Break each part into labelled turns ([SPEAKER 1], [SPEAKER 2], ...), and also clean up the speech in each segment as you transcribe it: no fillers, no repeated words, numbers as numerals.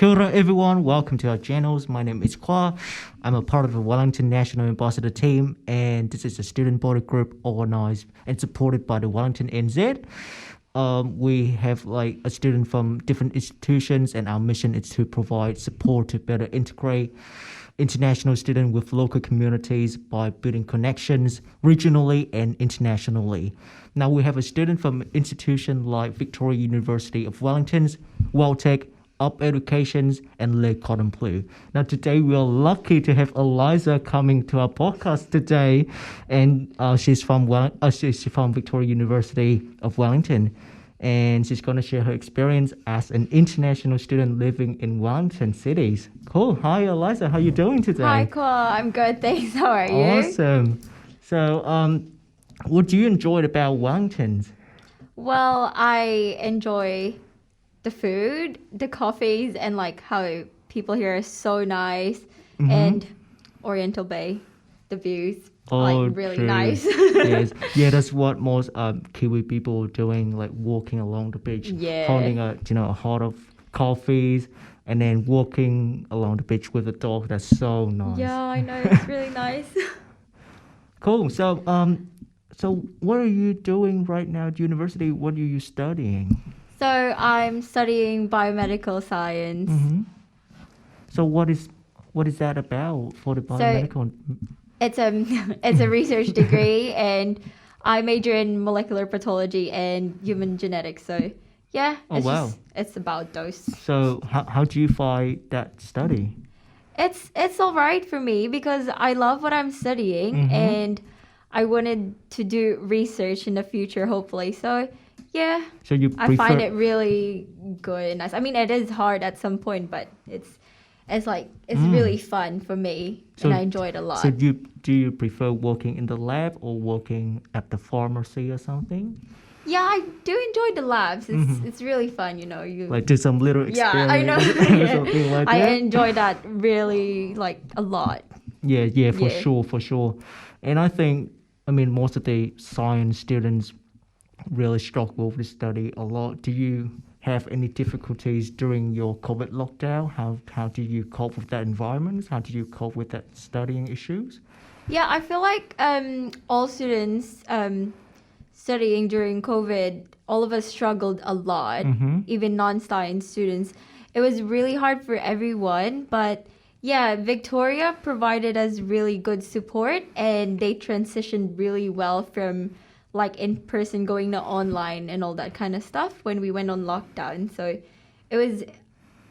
[SPEAKER 1] Kia ora everyone, welcome to our channels. My name is Kwa. I'm a part of the Wellington National Ambassador team, and this is a student body group organized and supported by the Wellington NZ. We have like a student from different institutions, and our mission is to provide support to better integrate international students with local communities by building connections regionally and internationally. Now we have a student from institutions like Victoria University of Wellington's, Welltech, Up Educations, and Le Cordon Bleu. Now today we are lucky to have Eilizza coming to our podcast today, and she's from Victoria University of Wellington, and she's going to share her experience as an international student living in Wellington cities. Cool. Hi Eilizza, how you doing today?
[SPEAKER 2] Hi, Cole. I'm good, thanks. How are you?
[SPEAKER 1] Awesome. So, what do you enjoy about Wellington?
[SPEAKER 2] Well, I enjoy the food, the coffees, and like how people here are so nice, and Oriental Bay, the views, like really
[SPEAKER 1] true.
[SPEAKER 2] nice.
[SPEAKER 1] Yes, yeah, that's what most Kiwi people are doing, like walking along the beach,
[SPEAKER 2] Yeah.
[SPEAKER 1] holding a hot of coffees, and then walking along the beach with a dog. That's so nice.
[SPEAKER 2] Yeah, I know, it's really nice.
[SPEAKER 1] Cool. So what are you doing right now at university? What are you studying?
[SPEAKER 2] So I'm studying biomedical science.
[SPEAKER 1] So what is that about for the biomedical?
[SPEAKER 2] It's a research degree, and I major in molecular pathology and human genetics. So yeah, it's about those.
[SPEAKER 1] So how do you find that study?
[SPEAKER 2] It's all right for me because I love what I'm studying, and I wanted to do research in the future, hopefully. So yeah,
[SPEAKER 1] so
[SPEAKER 2] I find it really good and nice. I mean, it is hard at some point, but it's really fun for me, and I enjoy it a lot.
[SPEAKER 1] So do you prefer working in the lab or working at the pharmacy or something?
[SPEAKER 2] Yeah, I do enjoy the labs. It's really fun, you
[SPEAKER 1] like do some little experiment.
[SPEAKER 2] Yeah, I know.
[SPEAKER 1] Or something like
[SPEAKER 2] I
[SPEAKER 1] that?
[SPEAKER 2] enjoy that really like a lot.
[SPEAKER 1] Yeah, for sure. And I think, most of the science students really struggle with study a lot. Do you have any difficulties during your COVID lockdown? How do you cope with that environment? How do you cope with that studying issues?
[SPEAKER 2] Yeah, I feel like all students studying during COVID, all of us struggled a lot, even non-science students. It was really hard for everyone, but yeah, Victoria provided us really good support, and they transitioned really well from like in person going to online and all that kind of stuff when we went on lockdown. So it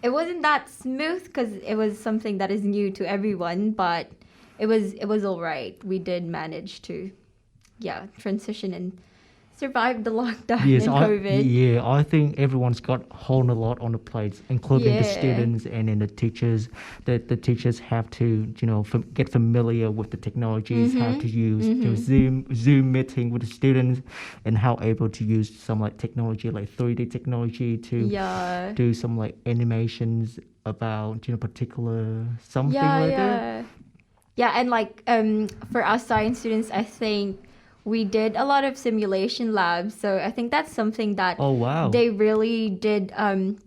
[SPEAKER 2] wasn't that smooth because it was something that is new to everyone, but it was all right. We did manage to transition and survive the lockdown and COVID.
[SPEAKER 1] I think everyone's got a whole lot on the plates, including the students and then the teachers. The teachers have to, get familiar with the technologies, how to use Zoom meeting with the students, and how able to use some like technology like 3D technology to do some like animations about particular something like that.
[SPEAKER 2] Yeah, and like for us science students, I think we did a lot of simulation labs, so I think that's something that they really did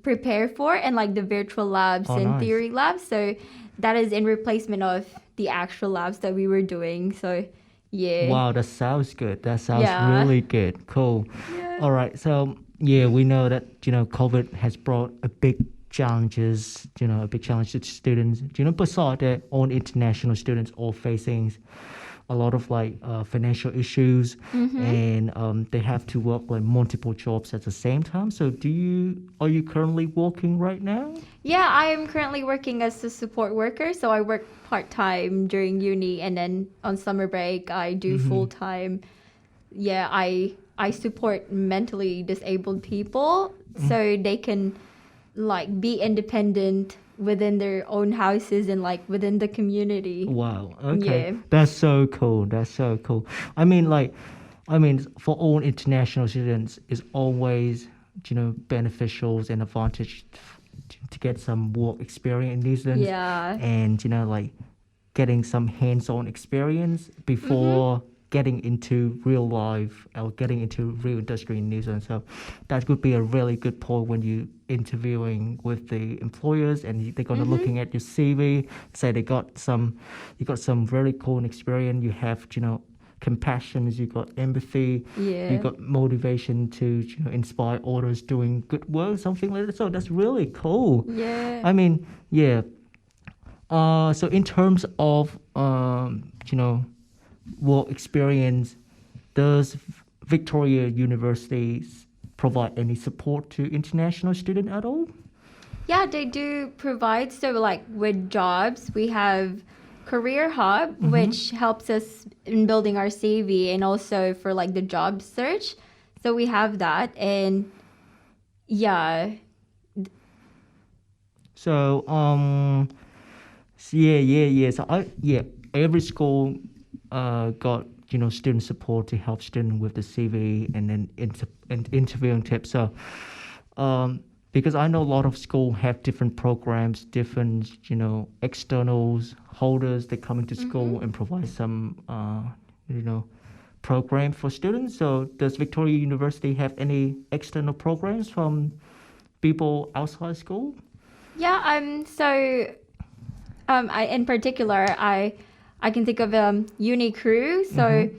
[SPEAKER 2] prepare for, and like the virtual labs and theory labs. So that is in replacement of the actual labs that we were doing. So yeah.
[SPEAKER 1] Wow, that sounds good. That sounds really good. Cool. Yeah. All right. So yeah, we know that COVID has brought a big challenge to students. Besides that, all international students are facing a lot of like financial issues, and they have to work like multiple jobs at the same time. So are you currently working right now?
[SPEAKER 2] Yeah, I am currently working as a support worker. So I work part-time during uni, and then on summer break I do full-time. Yeah, I support mentally disabled people so they can like be independent within their own houses and like within the community.
[SPEAKER 1] Wow. Okay.
[SPEAKER 2] Yeah.
[SPEAKER 1] That's so cool. For all international students, it's always beneficial and advantage to get some work experience in New Zealand.
[SPEAKER 2] Yeah.
[SPEAKER 1] And like getting some hands-on experience before getting into real life or getting into real industry in New Zealand. So that could be a really good point when you interviewing with the employers and they're gonna looking at your CV, say you got some very cool experience. You have compassion, you got empathy, you got motivation to inspire others doing good work, something like that. So that's really cool.
[SPEAKER 2] Yeah.
[SPEAKER 1] I mean, yeah. So in terms of work experience, does Victoria University provide any support to international students at all?
[SPEAKER 2] Yeah, they do provide. So, like with jobs, we have Career Hub, which helps us in building our CV and also for like the job search. So we have that, and yeah.
[SPEAKER 1] So yeah. So every school got student support to help students with the CV and then interviewing tips. So because I know a lot of schools have different programs, different externals holders that come into school and provide some program for students. So does Victoria University have any external programs from people outside school?
[SPEAKER 2] Yeah, I in particular I can think of Uni Crew. So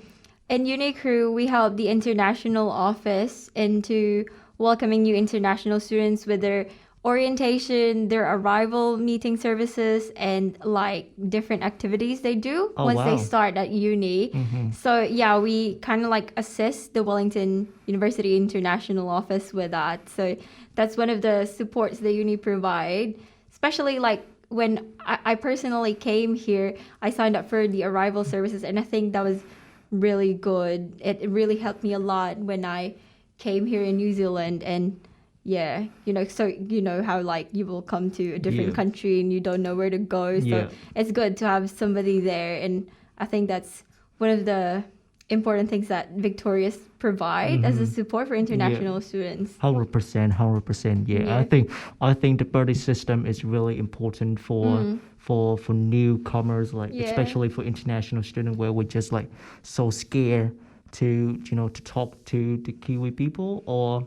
[SPEAKER 2] in Uni Crew we help the international office into welcoming new international students with their orientation, their arrival meeting services, and like different activities they do once they start at uni. So yeah, we kind of like assist the Wellington University International Office with that. So that's one of the supports the uni provide, especially like when I personally came here, I signed up for the arrival services, and I think that was really good. It really helped me a lot when I came here in New Zealand. And yeah, so how like you will come to a different country and you don't know where to go. So it's good to have somebody there. And I think that's one of the important things that Victoria's provide as a support for international students.
[SPEAKER 1] 100%. Yeah. I think the buddy system is really important for newcomers, like especially for international students, where we're just like so scared to talk to the Kiwi people or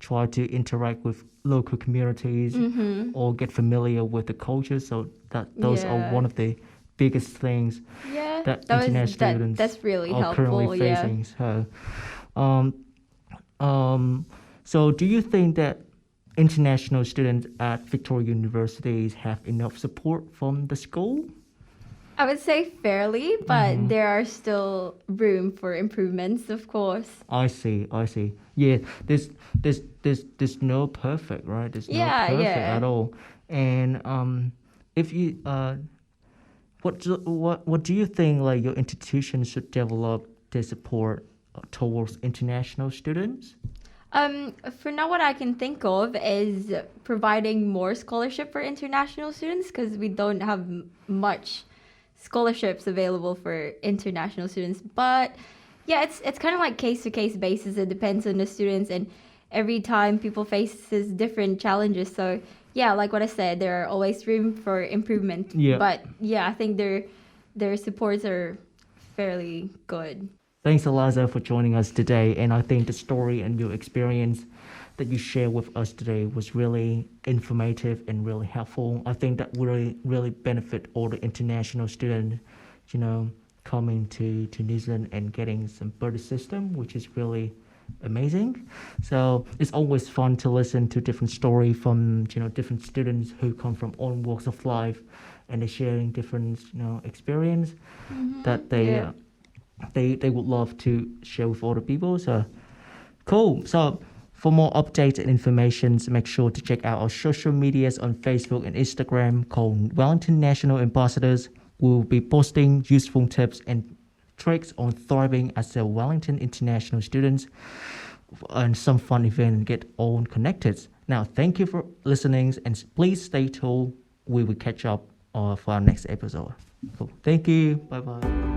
[SPEAKER 1] try to interact with local communities or get familiar with the culture. So those are one of the biggest things that international students
[SPEAKER 2] that's really
[SPEAKER 1] are
[SPEAKER 2] helpful,
[SPEAKER 1] currently facing. So do you think that international students at Victoria Universities have enough support from the school?
[SPEAKER 2] I would say fairly, but there are still room for improvements, of course.
[SPEAKER 1] I see. Yeah, there's no perfect, right? There's no perfect at all. And if you what do you think like your institution should develop their support towards international students?
[SPEAKER 2] For now, what I can think of is providing more scholarship for international students, because we don't have much scholarships available for international students. But yeah, it's kind of like case to case basis. It depends on the students, and every time people faces different challenges. So yeah, like what I said, there are always room for improvement. But yeah, I think their supports are fairly good.
[SPEAKER 1] Thanks, Eilizza, for joining us today. And I think the story and your experience that you shared with us today was really informative and really helpful. I think that really benefit all the international students, coming to New Zealand and getting some buddy system, which is really amazing. So it's always fun to listen to different story from different students who come from all walks of life, and they're sharing different experience that they would love to share with other people. So cool. So for more updates and information, make sure to check out our social medias on Facebook and Instagram called Wellington National Ambassadors. We'll be posting useful tips and tricks on thriving as a Wellington international students and some fun event and get all connected. Now, thank you for listening, and please stay tuned. We will catch up for our next episode. Cool. Thank you. Bye-bye.